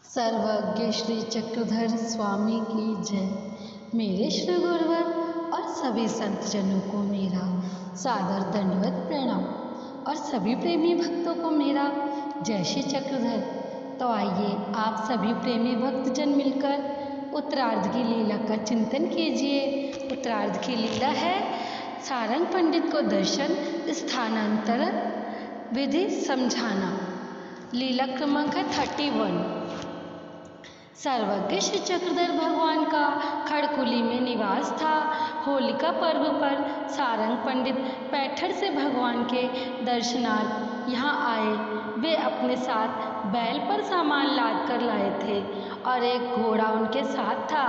सर्वज्ञ श्री चक्रधर स्वामी की जय। मेरे श्री गुरुवर और सभी संत जनों को मेरा सादर दंडवत प्रणाम और सभी प्रेमी भक्तों को मेरा जय श्री चक्रधर। तो आइए आप सभी प्रेमी भक्तजन मिलकर उत्तरार्ध की लीला का चिंतन कीजिए। उत्तरार्ध की लीला है सारंग पंडित को दर्शन स्थानांतरण विधि समझाना। लीला क्रमांक 31। सर्वज्ञ श्री चक्रधर भगवान का खड़कुली में निवास था। होलिका पर्व पर सारंग पंडित पैठर से भगवान के दर्शनार्थ यहाँ आए। वे अपने साथ बैल पर सामान लाद कर लाए थे और एक घोड़ा उनके साथ था।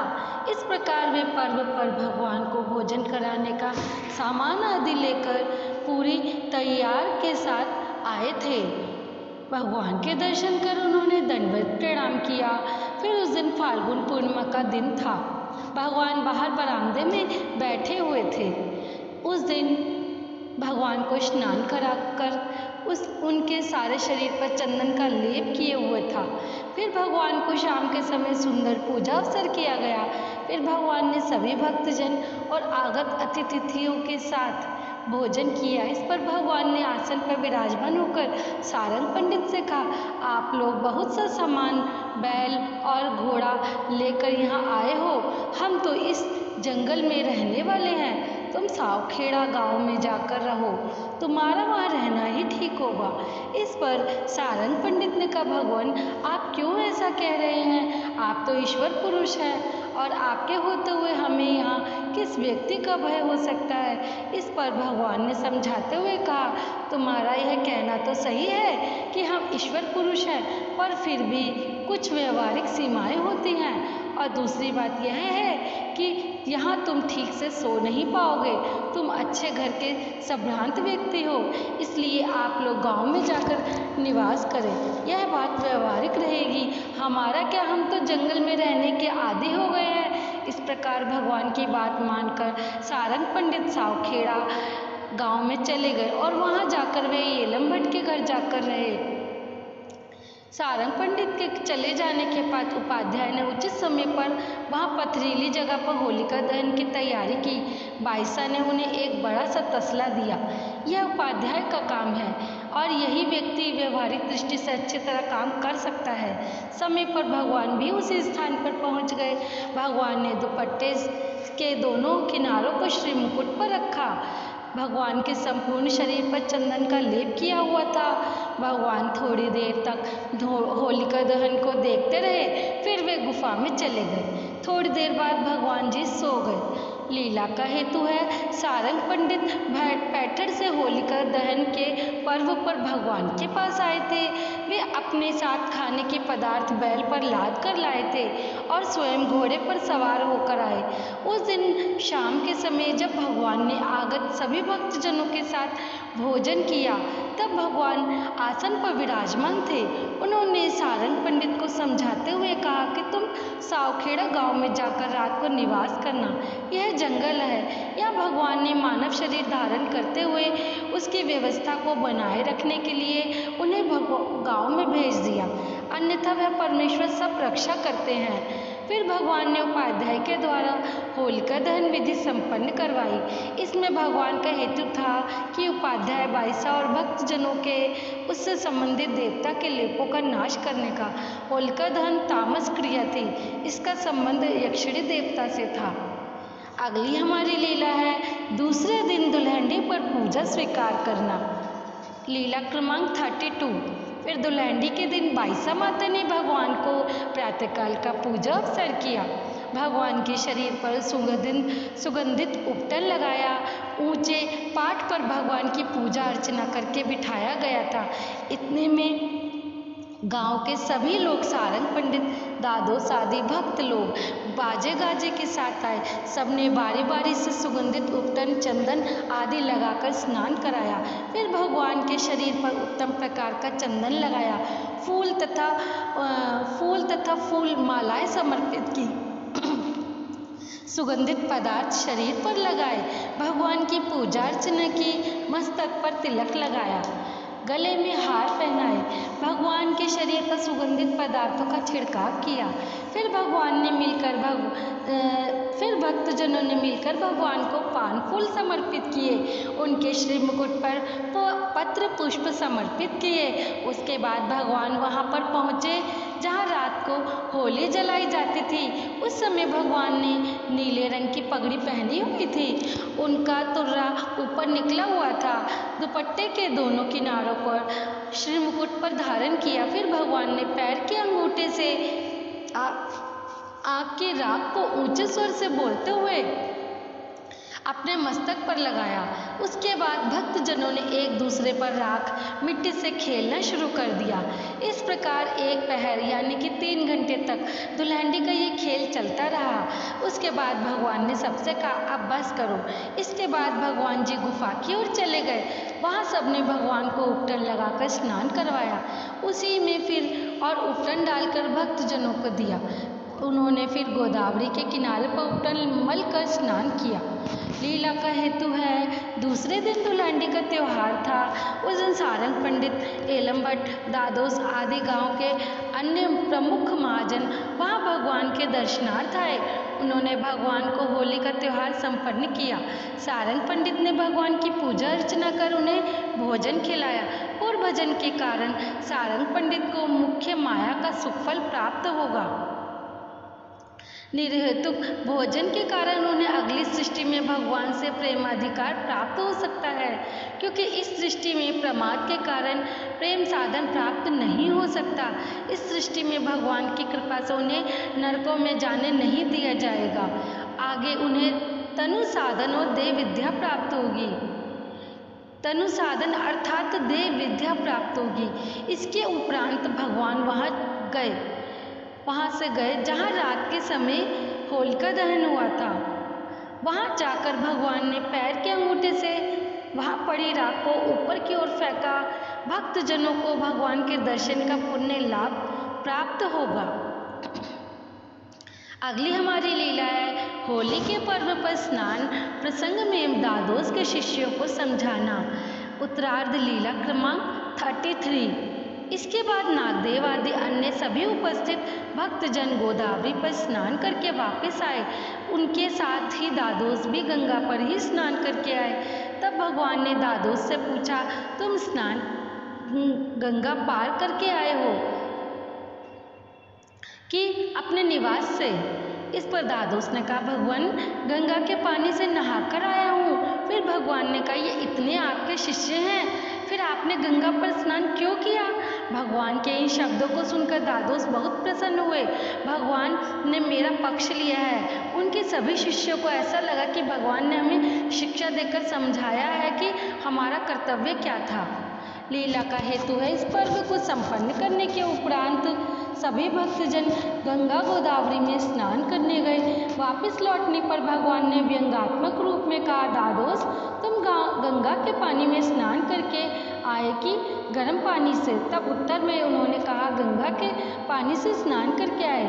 इस प्रकार वे पर्व पर भगवान को भोजन कराने का सामान आदि लेकर पूरी तैयार के साथ आए थे। भगवान के दर्शन कर उन्होंने दंडवत प्रणाम किया। फिर उस दिन फाल्गुन पूर्णिमा का दिन था। भगवान बाहर बरामदे में बैठे हुए थे। उस दिन भगवान को स्नान कराकर उनके सारे शरीर पर चंदन का लेप किए हुए था। फिर भगवान को शाम के समय सुंदर पूजा अवसर किया गया। फिर भगवान ने सभी भक्तजन और आगत अतिथियों के साथ भोजन किया। इस पर भगवान ने आसन पर विराजमान होकर सारंग पंडित से कहा, आप लोग बहुत सा सामान बैल और घोड़ा लेकर यहाँ आए हो। हम तो इस जंगल में रहने वाले हैं। तुम सावखेड़ा गांव में जाकर रहो, तुम्हारा वहाँ रहना ही ठीक होगा। इस पर सारंग पंडित ने कहा, भगवान आप क्यों ऐसा कह रहे हैं? आप तो ईश्वर पुरुष हैं और आपके होते हुए हमें यहाँ किस व्यक्ति का भय हो सकता है। इस पर भगवान ने समझाते हुए कहा, तुम्हारा यह कहना तो सही है कि हम ईश्वर पुरुष हैं, पर फिर भी कुछ व्यवहारिक सीमाएं होती हैं। और दूसरी बात यह है कि यहाँ तुम ठीक से सो नहीं पाओगे। तुम अच्छे घर के संभ्रांत व्यक्ति हो, इसलिए आप लोग गांव में जाकर निवास करें। यह बात व्यवहारिक रहेगी। हमारा क्या, हम तो जंगल में रहने के आदी हो गए हैं। इस प्रकार भगवान की बात मानकर सारंग पंडित सावखेड़ा गांव में चले गए और वहां जाकर वे येलम भट्ट के घर जाकर रहे। सारंग पंडित के चले जाने के बाद उपाध्याय ने उचित समय पर वहाँ पथरीली जगह पर होलिका दहन की तैयारी की। बाईसा ने उन्हें एक बड़ा सा तसला दिया। यह उपाध्याय का काम है और यही व्यक्ति व्यवहारिक दृष्टि से अच्छी तरह काम कर सकता है। समय पर भगवान भी उसी स्थान पर पहुँच गए। भगवान ने दुपट्टे के दोनों किनारों को श्री मुकुट पर रखा। भगवान के संपूर्ण शरीर पर चंदन का लेप किया हुआ था। भगवान थोड़ी देर तक होलिका दहन को देखते रहे। फिर वे गुफा में चले गए। थोड़ी देर बाद भगवान जी सो गए। लीला का हेतु है, सारंग पंडित पैठर से होलिका दहन के पर्व पर भगवान के पास आए थे। वे अपने साथ खाने के पदार्थ बैल पर लाद कर लाए थे और स्वयं घोड़े पर सवार होकर आए। उस दिन शाम के समय जब भगवान ने आगत सभी भक्तजनों के साथ भोजन किया, तब भगवान आसन पर विराजमान थे। उन्होंने सारंग पंडित को समझाते हुए कहा कि तुम सावखेड़ा गांव में जाकर रात को निवास करना। यह जंगल है। यहाँ भगवान ने मानव शरीर धारण करते हुए उसकी व्यवस्था को बनाए रखने के लिए उन्हें गांव में भेज दिया, अन्यथा वह परमेश्वर सब रक्षा करते हैं। फिर भगवान ने उपाध्याय के द्वारा होलिका दहन विधि संपन्न करवाई। इसमें भगवान का हेतु था कि उपाध्याय बाईसा और भक्तजनों के उससे संबंधित देवता के लेपों का नाश करने का। होलिका दहन तामस क्रिया थी। इसका संबंध यक्षिणी देवता से था। अगली हमारी लीला है दूसरे दिन दुल्हनडी पर पूजा स्वीकार करना। लीला क्रमांक 32। फिर दुल्हनडी के दिन बाईसा माता ने भगवान को प्रातःकाल का पूजा अवसर किया। भगवान के शरीर पर सुगंधित उपटन लगाया। ऊंचे पाठ पर भगवान की पूजा अर्चना करके बिठाया गया था। इतने में गांव के सभी लोग, सारंग पंडित, दादो सादी, भक्त लोग बाजे गाजे के साथ आए। सबने बारी बारी से सुगंधित उपटन, चंदन आदि लगाकर स्नान कराया। फिर भगवान के शरीर पर उत्तम प्रकार का चंदन लगाया। फूल तथा फूल मालाएं समर्पित की। सुगंधित पदार्थ शरीर पर लगाए। भगवान की पूजा अर्चना की। मस्तक पर तिलक लगाया। गले में हार पहनाए, भगवान के शरीर पर सुगंधित पदार्थों का छिड़काव किया। फिर भक्तजनों ने मिलकर भगवान को पान फूल समर्पित किए, उनके श्री मुकुट पर पत्र पुष्प समर्पित किए। उसके बाद भगवान वहाँ पर पहुँचे जहाँ रात को होली जलाई जाती थी। उस समय भगवान ने नीले रंग की पगड़ी पहनी हुई थी, उनका तुर्रा ऊपर निकला हुआ था, दुपट्टे के दोनों किनारों पर श्री मुकुट पर धारण किया। फिर भगवान ने पैर के अंगूठे से आग की राख को ऊंचे स्वर से बोलते हुए अपने मस्तक पर लगाया। उसके बाद भक्तजनों ने एक दूसरे पर राख मिट्टी से खेलना शुरू कर दिया। इस प्रकार एक पहर यानी कि 3 घंटे तक दुल्हनडी का ये खेल चलता रहा। उसके बाद भगवान ने सबसे कहा अब बस करो। इसके बाद भगवान जी गुफा की ओर चले गए। वहाँ सबने भगवान को उपटन लगाकर स्नान करवाया, उसी में फिर और उपटन डालकर भक्तजनों को दिया। उन्होंने फिर गोदावरी के किनारे पर उपटन मल कर स्नान किया। लीला का हेतु है, दूसरे दिन दुल्हनडी का त्यौहार था। उस दिन सारंग पंडित, एलम भट्ट, दादोस आदि गांव के अन्य प्रमुख महाजन वहां भगवान के दर्शनार्थ आए। उन्होंने भगवान को होली का त्यौहार संपन्न किया। सारंग पंडित ने भगवान की पूजा अर्चना कर उन्हें भोजन खिलाया और भजन के कारण सारंग पंडित को मुख्य माया का सुफल प्राप्त होगा। निर्हेतुक भोजन के कारण उन्हें अगली सृष्टि में भगवान से प्रेमाधिकार प्राप्त हो सकता है, क्योंकि इस सृष्टि में प्रमाद के कारण प्रेम साधन प्राप्त नहीं हो सकता। इस सृष्टि में भगवान की कृपा से उन्हें नरकों में जाने नहीं दिया जाएगा। आगे उन्हें तनु साधन और देव विद्या प्राप्त होगी। तनु साधन अर्थात देव विद्या प्राप्त होगी। इसके उपरांत भगवान वहाँ से गए जहाँ रात के समय होलिका दहन हुआ था। वहाँ जाकर भगवान ने पैर के अंगूठे से वहाँ पड़ी राख को ऊपर की ओर फेंका। भक्तजनों को भगवान के दर्शन का पुण्य लाभ प्राप्त होगा। अगली हमारी लीला है होली के पर्व पर स्नान प्रसंग में दादोस के शिष्यों को समझाना। उत्तरार्ध लीला क्रमांक 33। इसके बाद नागदेव आदि अन्य सभी उपस्थित भक्तजन गोदावरी पर स्नान करके वापस आए। उनके साथ ही दादोस भी गंगा पर ही स्नान करके आए। तब भगवान ने दादोस से पूछा, तुम स्नान गंगा पार करके आए हो कि अपने निवास से? इस पर दादोस ने कहा, भगवान गंगा के पानी से नहाकर आया हूँ। फिर भगवान ने कहा, ये इतने आपके शिष्य हैं, फिर आपने गंगा पर स्नान क्यों किया? भगवान के इन शब्दों को सुनकर दादोस बहुत प्रसन्न हुए। भगवान ने मेरा पक्ष लिया है। उनके सभी शिष्यों को ऐसा लगा कि भगवान ने हमें शिक्षा देकर समझाया है कि हमारा कर्तव्य क्या था। लीला का हेतु है, इस पर्व को संपन्न करने के उपरांत सभी भक्तजन गंगा गोदावरी में स्नान करने गए। वापस लौटने पर भगवान ने व्यंग्यात्मक रूप में कहा, दादोस तुम गंगा के पानी में स्नान करके आए कि गर्म पानी से? तब उत्तर में उन्होंने कहा, गंगा के पानी से स्नान करके आए।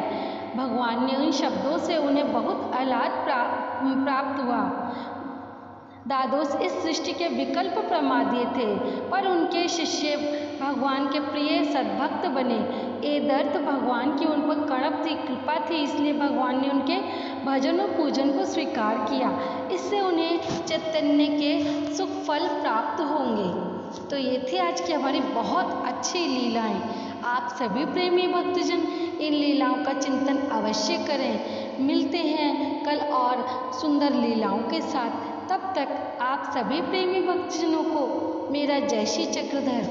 भगवान ने उन शब्दों से उन्हें बहुत आह्लाद प्राप्त हुआ। दादोस इस सृष्टि के विकल्प प्रमादी थे, पर उनके शिष्य भगवान के प्रिय सद्भक्त बने। एदर्थ भगवान की उन पर कड़प थी कृपा थी, इसलिए भगवान ने उनके भजन और पूजन को स्वीकार किया। इससे उन्हें चैतन्य के सुख फल प्राप्त होंगे। तो ये थी आज की हमारी बहुत अच्छी लीलाएं। आप सभी प्रेमी भक्तजन इन लीलाओं का चिंतन अवश्य करें। मिलते हैं कल और सुंदर लीलाओं के साथ। तब तक आप सभी प्रेमी भक्तजनों को मेरा जय श्री चक्रधर।